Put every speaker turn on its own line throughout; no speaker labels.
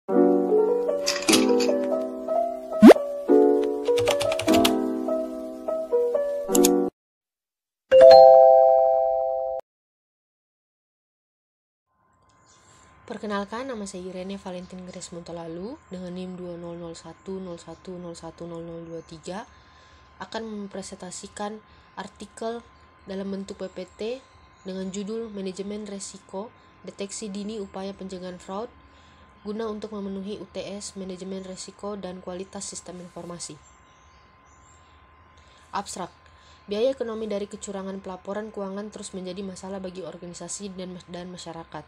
Perkenalkan, nama saya Irene Valentin Grace Montolalu dengan NIM 200101010023 akan mempresentasikan artikel dalam bentuk PPT dengan judul Manajemen Resiko, Deteksi Dini Upaya Pencegahan Fraud guna untuk memenuhi UTS Manajemen Resiko dan Kualitas Sistem Informasi. Abstrak. Biaya ekonomi dari kecurangan pelaporan keuangan terus menjadi masalah bagi organisasi dan masyarakat.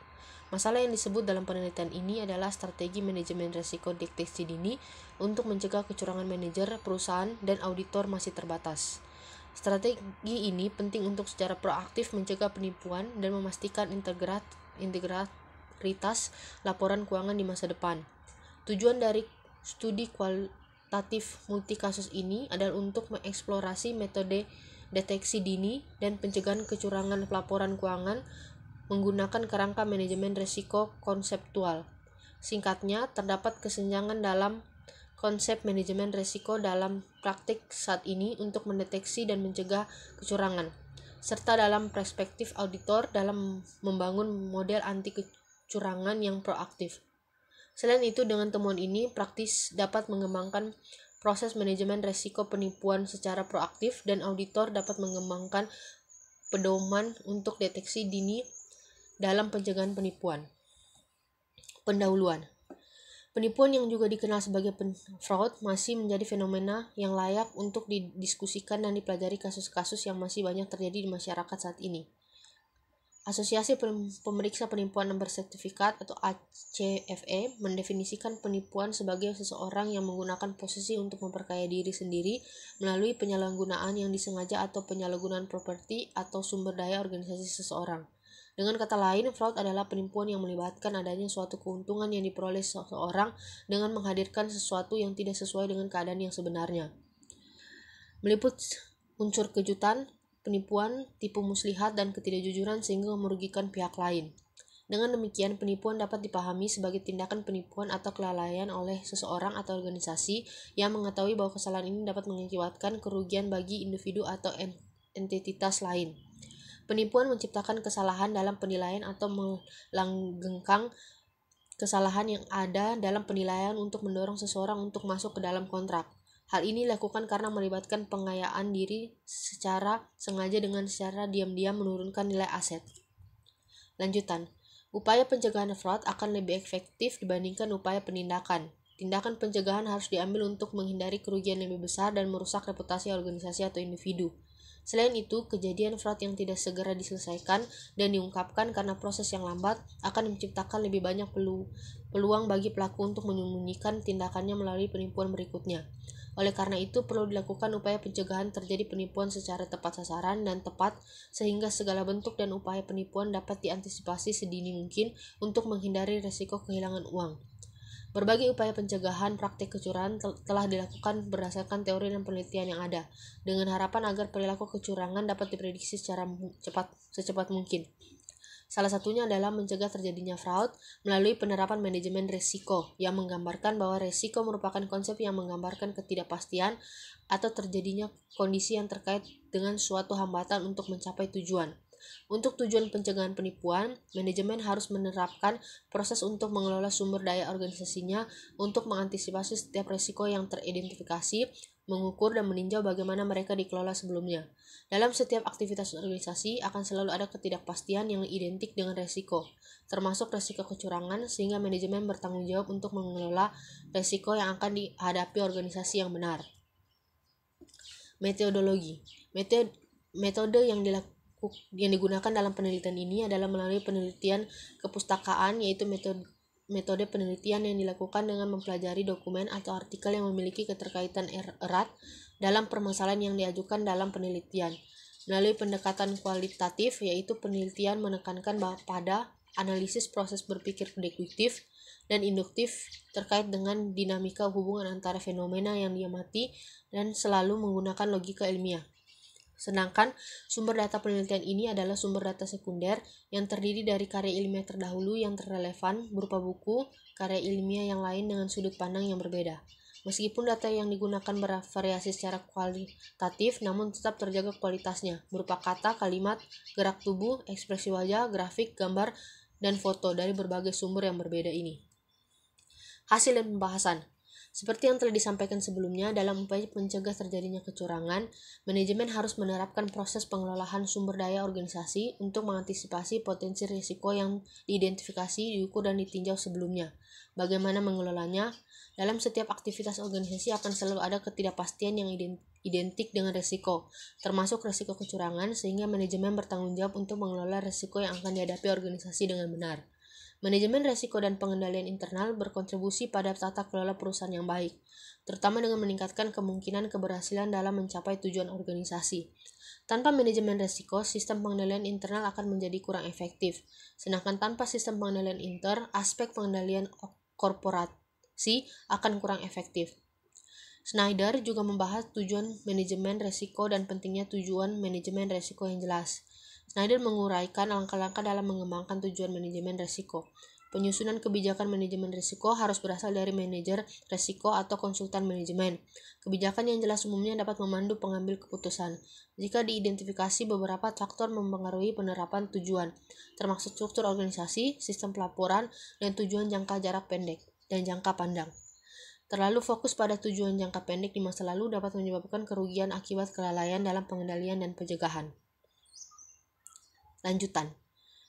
Masalah yang disebut dalam penelitian ini adalah strategi manajemen risiko deteksi dini untuk mencegah kecurangan manajer, perusahaan, dan auditor masih terbatas. Strategi ini penting untuk secara proaktif mencegah penipuan dan memastikan integritas laporan keuangan di masa depan. Tujuan dari studi kualitatif multi kasus ini adalah untuk mengeksplorasi metode deteksi dini dan pencegahan kecurangan pelaporan keuangan menggunakan kerangka manajemen risiko konseptual. Singkatnya, terdapat kesenjangan dalam konsep manajemen risiko dalam praktik saat ini untuk mendeteksi dan mencegah kecurangan, serta dalam perspektif auditor dalam membangun model anti kecurangan yang proaktif. Selain itu, dengan temuan ini, praktis dapat mengembangkan proses manajemen risiko penipuan secara proaktif dan auditor dapat mengembangkan pedoman untuk deteksi dini dalam pencegahan penipuan. Pendahuluan. Penipuan yang juga dikenal sebagai fraud masih menjadi fenomena yang layak untuk didiskusikan dan dipelajari kasus-kasus yang masih banyak terjadi di masyarakat saat ini. Asosiasi Pemeriksa Penipuan dan Bersertifikat atau ACFE mendefinisikan penipuan sebagai seseorang yang menggunakan posisi untuk memperkaya diri sendiri melalui penyalahgunaan yang disengaja atau penyalahgunaan properti atau sumber daya organisasi seseorang. Dengan kata lain, fraud adalah penipuan yang melibatkan adanya suatu keuntungan yang diperoleh seseorang dengan menghadirkan sesuatu yang tidak sesuai dengan keadaan yang sebenarnya. Meliput unsur kejutan, penipuan, tipu muslihat, dan ketidakjujuran sehingga merugikan pihak lain. Dengan demikian, penipuan dapat dipahami sebagai tindakan penipuan atau kelalaian oleh seseorang atau organisasi yang mengetahui bahwa kesalahan ini dapat mengakibatkan kerugian bagi individu atau entitas lain. Penipuan menciptakan kesalahan dalam penilaian atau melanggengkan kesalahan yang ada dalam penilaian untuk mendorong seseorang untuk masuk ke dalam kontrak. Hal ini dilakukan karena melibatkan pengayaan diri secara sengaja dengan secara diam-diam menurunkan nilai aset. Lanjutan. Upaya pencegahan fraud akan lebih efektif dibandingkan upaya penindakan. Tindakan pencegahan harus diambil untuk menghindari kerugian lebih besar dan merusak reputasi organisasi atau individu. Selain itu, kejadian fraud yang tidak segera diselesaikan dan diungkapkan karena proses yang lambat akan menciptakan lebih banyak peluang bagi pelaku untuk menyembunyikan tindakannya melalui penipuan berikutnya. Oleh karena itu, perlu dilakukan upaya pencegahan terjadi penipuan secara tepat sasaran dan tepat sehingga segala bentuk dan upaya penipuan dapat diantisipasi sedini mungkin untuk menghindari risiko kehilangan uang. Berbagai upaya pencegahan praktik kecurangan telah dilakukan berdasarkan teori dan penelitian yang ada, dengan harapan agar perilaku kecurangan dapat diprediksi secepat mungkin. Salah satunya adalah mencegah terjadinya fraud melalui penerapan manajemen risiko yang menggambarkan bahwa risiko merupakan konsep yang menggambarkan ketidakpastian atau terjadinya kondisi yang terkait dengan suatu hambatan untuk mencapai tujuan. Untuk tujuan pencegahan penipuan, manajemen harus menerapkan proses untuk mengelola sumber daya organisasinya untuk mengantisipasi setiap risiko yang teridentifikasi, mengukur dan meninjau bagaimana mereka dikelola sebelumnya. Dalam setiap aktivitas organisasi akan selalu ada ketidakpastian yang identik dengan risiko, termasuk risiko kecurangan, sehingga manajemen bertanggung jawab untuk mengelola risiko yang akan dihadapi organisasi yang benar. Metodologi. Metode yang digunakan dalam penelitian ini adalah melalui penelitian kepustakaan, yaitu metode penelitian yang dilakukan dengan mempelajari dokumen atau artikel yang memiliki keterkaitan erat dalam permasalahan yang diajukan dalam penelitian. Melalui pendekatan kualitatif, yaitu penelitian menekankan pada analisis proses berpikir deduktif dan induktif terkait dengan dinamika hubungan antara fenomena yang diamati dan selalu menggunakan logika ilmiah. Sedangkan sumber data penelitian ini adalah sumber data sekunder yang terdiri dari karya ilmiah terdahulu yang terrelevan berupa buku, karya ilmiah yang lain dengan sudut pandang yang berbeda. Meskipun data yang digunakan bervariasi secara kualitatif, namun tetap terjaga kualitasnya, berupa kata, kalimat, gerak tubuh, ekspresi wajah, grafik, gambar, dan foto dari berbagai sumber yang berbeda ini. Hasil dan pembahasan. Seperti yang telah disampaikan sebelumnya, dalam upaya mencegah terjadinya kecurangan, manajemen harus menerapkan proses pengelolaan sumber daya organisasi untuk mengantisipasi potensi risiko yang diidentifikasi, diukur, dan ditinjau sebelumnya. Bagaimana mengelolanya? Dalam setiap aktivitas organisasi akan selalu ada ketidakpastian yang identik dengan risiko, termasuk risiko kecurangan, sehingga manajemen bertanggung jawab untuk mengelola risiko yang akan dihadapi organisasi dengan benar. Manajemen risiko dan pengendalian internal berkontribusi pada tata kelola perusahaan yang baik, terutama dengan meningkatkan kemungkinan keberhasilan dalam mencapai tujuan organisasi. Tanpa manajemen risiko, sistem pengendalian internal akan menjadi kurang efektif. Sedangkan tanpa sistem pengendalian aspek pengendalian korporasi akan kurang efektif. Schneider juga membahas tujuan manajemen risiko dan pentingnya tujuan manajemen risiko yang jelas. Schneider menguraikan langkah-langkah dalam mengembangkan tujuan manajemen risiko. Penyusunan kebijakan manajemen risiko harus berasal dari manajer risiko atau konsultan manajemen. Kebijakan yang jelas umumnya dapat memandu pengambil keputusan. Jika diidentifikasi beberapa faktor mempengaruhi penerapan tujuan, termasuk struktur organisasi, sistem pelaporan, dan tujuan jangka jarak pendek dan jangka pandang. Terlalu fokus pada tujuan jangka pendek di masa lalu dapat menyebabkan kerugian akibat kelalaian dalam pengendalian dan pencegahan. Lanjutan.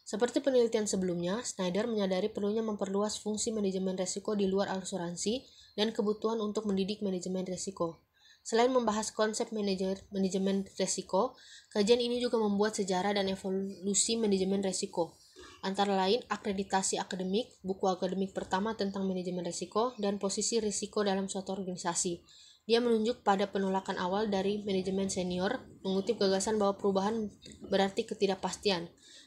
Seperti penelitian sebelumnya, Schneider menyadari perlunya memperluas fungsi manajemen risiko di luar asuransi dan kebutuhan untuk mendidik manajemen risiko. Selain membahas konsep manajemen risiko, kajian ini juga membuat sejarah dan evolusi manajemen risiko. Antara lain, akreditasi akademik, buku akademik pertama tentang manajemen risiko, dan posisi risiko dalam suatu organisasi. Dia menunjuk pada penolakan awal dari manajemen senior, mengutip gagasan bahwa perubahan berarti ketidakpastian.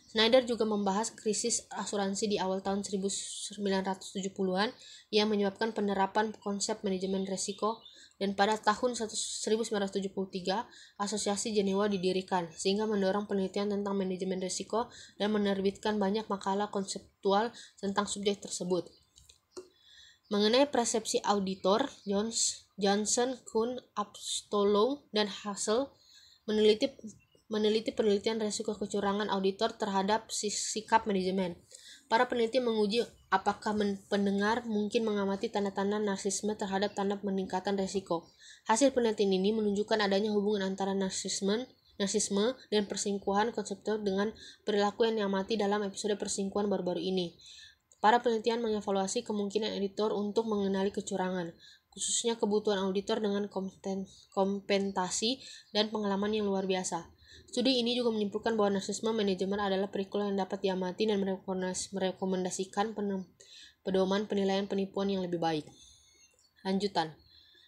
Schneider juga membahas krisis asuransi di awal tahun 1970-an yang menyebabkan penerapan konsep manajemen risiko, dan pada tahun 1973 Asosiasi Jenewa didirikan, sehingga mendorong penelitian tentang manajemen risiko dan menerbitkan banyak makalah konseptual tentang subjek tersebut. Mengenai persepsi auditor, Johnson, Kuhn, Apstolou, dan Hassel meneliti penelitian risiko kecurangan auditor terhadap sikap manajemen. Para peneliti menguji apakah pendengar mungkin mengamati tanda-tanda narsisme terhadap tanda peningkatan risiko. Hasil penelitian ini menunjukkan adanya hubungan antara narsisme dan perselingkuhan konseptual dengan perilaku yang diamati dalam episode perselingkuhan baru-baru ini. Para penelitian mengevaluasi kemungkinan editor untuk mengenali kecurangan, khususnya kebutuhan auditor dengan kompensasi dan pengalaman yang luar biasa. Studi ini juga menyimpulkan bahwa narsisme manajemen adalah perilaku yang dapat diamati dan merekomendasikan pedoman penilaian penipuan yang lebih baik. Lanjutan.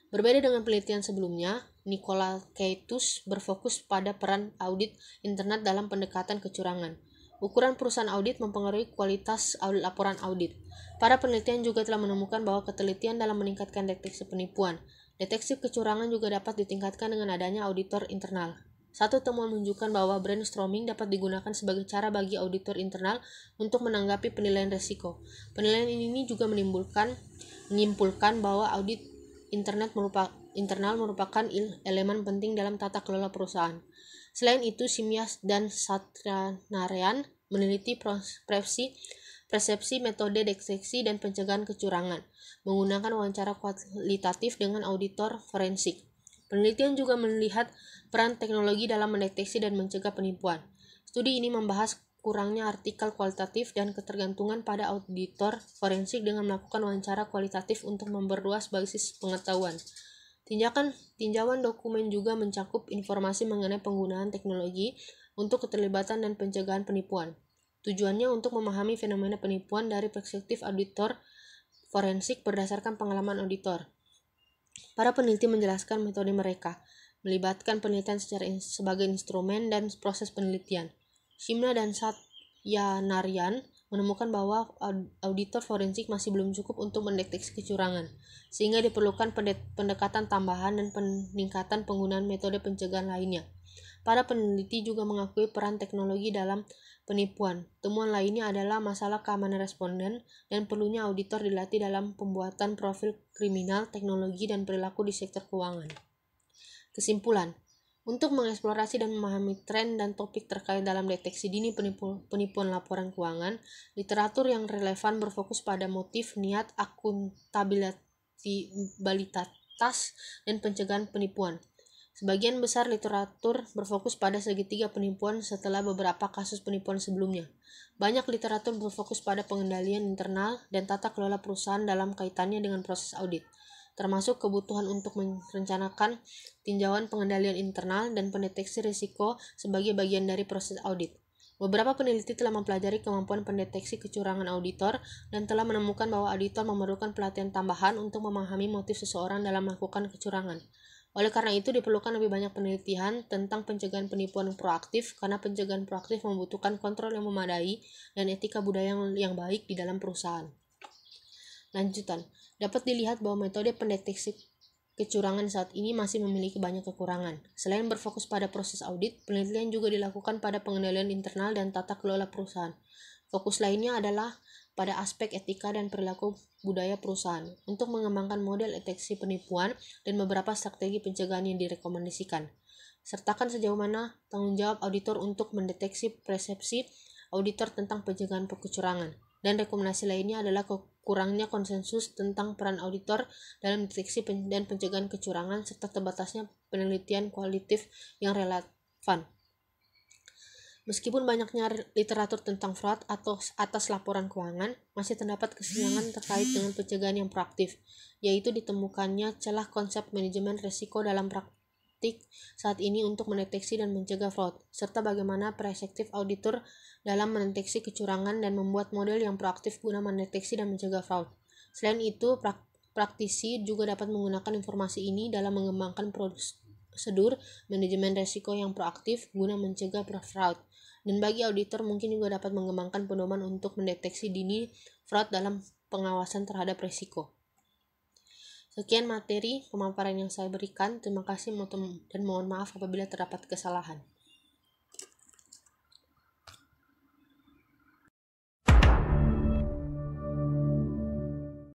Berbeda dengan penelitian sebelumnya, Nicola Kaitus berfokus pada peran audit internal dalam pendekatan kecurangan. Ukuran perusahaan audit mempengaruhi kualitas laporan audit. Para penelitian juga telah menemukan bahwa ketelitian dalam meningkatkan deteksi penipuan. Deteksi kecurangan juga dapat ditingkatkan dengan adanya auditor internal. Satu temuan menunjukkan bahwa brainstorming dapat digunakan sebagai cara bagi auditor internal untuk menanggapi penilaian risiko. Penilaian ini juga menyimpulkan bahwa audit internal merupakan elemen penting dalam tata kelola perusahaan. Selain itu, Simyas dan Satyanarayan meneliti persepsi metode deteksi dan pencegahan kecurangan menggunakan wawancara kualitatif dengan auditor forensik. Penelitian juga melihat peran teknologi dalam mendeteksi dan mencegah penipuan. Studi ini membahas kurangnya artikel kualitatif dan ketergantungan pada auditor forensik dengan melakukan wawancara kualitatif untuk memperluas basis pengetahuan. Tinjauan dokumen juga mencakup informasi mengenai penggunaan teknologi untuk keterlibatan dan pencegahan penipuan. Tujuannya untuk memahami fenomena penipuan dari perspektif auditor forensik berdasarkan pengalaman auditor. Para peneliti menjelaskan metode mereka, melibatkan penelitian sebagai instrumen dan proses penelitian. Shimna dan Satyanarayan menemukan bahwa auditor forensik masih belum cukup untuk mendeteksi kecurangan, sehingga diperlukan pendekatan tambahan dan peningkatan penggunaan metode pencegahan lainnya. Para peneliti juga mengakui peran teknologi dalam penipuan. Temuan lainnya adalah masalah keamanan responden dan perlunya auditor dilatih dalam pembuatan profil kriminal, teknologi, dan perilaku di sektor keuangan. Kesimpulan, untuk mengeksplorasi dan memahami tren dan topik terkait dalam deteksi dini penipuan laporan keuangan, literatur yang relevan berfokus pada motif, niat, akuntabilitas, dan pencegahan penipuan. Sebagian besar literatur berfokus pada segitiga penipuan setelah beberapa kasus penipuan sebelumnya. Banyak literatur berfokus pada pengendalian internal dan tata kelola perusahaan dalam kaitannya dengan proses audit, termasuk kebutuhan untuk merencanakan tinjauan pengendalian internal dan pendeteksi risiko sebagai bagian dari proses audit. Beberapa peneliti telah mempelajari kemampuan pendeteksi kecurangan auditor dan telah menemukan bahwa auditor memerlukan pelatihan tambahan untuk memahami motif seseorang dalam melakukan kecurangan. Oleh karena itu, diperlukan lebih banyak penelitian tentang pencegahan penipuan proaktif, karena pencegahan proaktif membutuhkan kontrol yang memadai dan etika budaya yang baik di dalam perusahaan. Lanjutan, dapat dilihat bahwa metode pendeteksi kecurangan saat ini masih memiliki banyak kekurangan. Selain berfokus pada proses audit, penelitian juga dilakukan pada pengendalian internal dan tata kelola perusahaan. Fokus lainnya adalah pada aspek etika dan perilaku budaya perusahaan untuk mengembangkan model deteksi penipuan dan beberapa strategi pencegahan yang direkomendasikan. Sertakan sejauh mana tanggung jawab auditor untuk mendeteksi persepsi auditor tentang pencegahan kecurangan. Dan rekomendasi lainnya adalah kurangnya konsensus tentang peran auditor dalam deteksi dan pencegahan kecurangan serta terbatasnya penelitian kualitatif yang relevan. Meskipun banyaknya literatur tentang fraud atau atas laporan keuangan, masih terdapat kesenjangan terkait dengan pencegahan yang proaktif, yaitu ditemukannya celah konsep manajemen risiko dalam praktik saat ini untuk mendeteksi dan mencegah fraud, serta bagaimana perspektif auditor dalam mendeteksi kecurangan dan membuat model yang proaktif guna mendeteksi dan mencegah fraud. Selain itu, praktisi juga dapat menggunakan informasi ini dalam mengembangkan prosedur manajemen risiko yang proaktif guna mencegah fraud. Dan bagi auditor mungkin juga dapat mengembangkan pedoman untuk mendeteksi dini fraud dalam pengawasan terhadap risiko. Sekian materi pemaparan yang saya berikan. Terima kasih dan mohon maaf apabila terdapat kesalahan.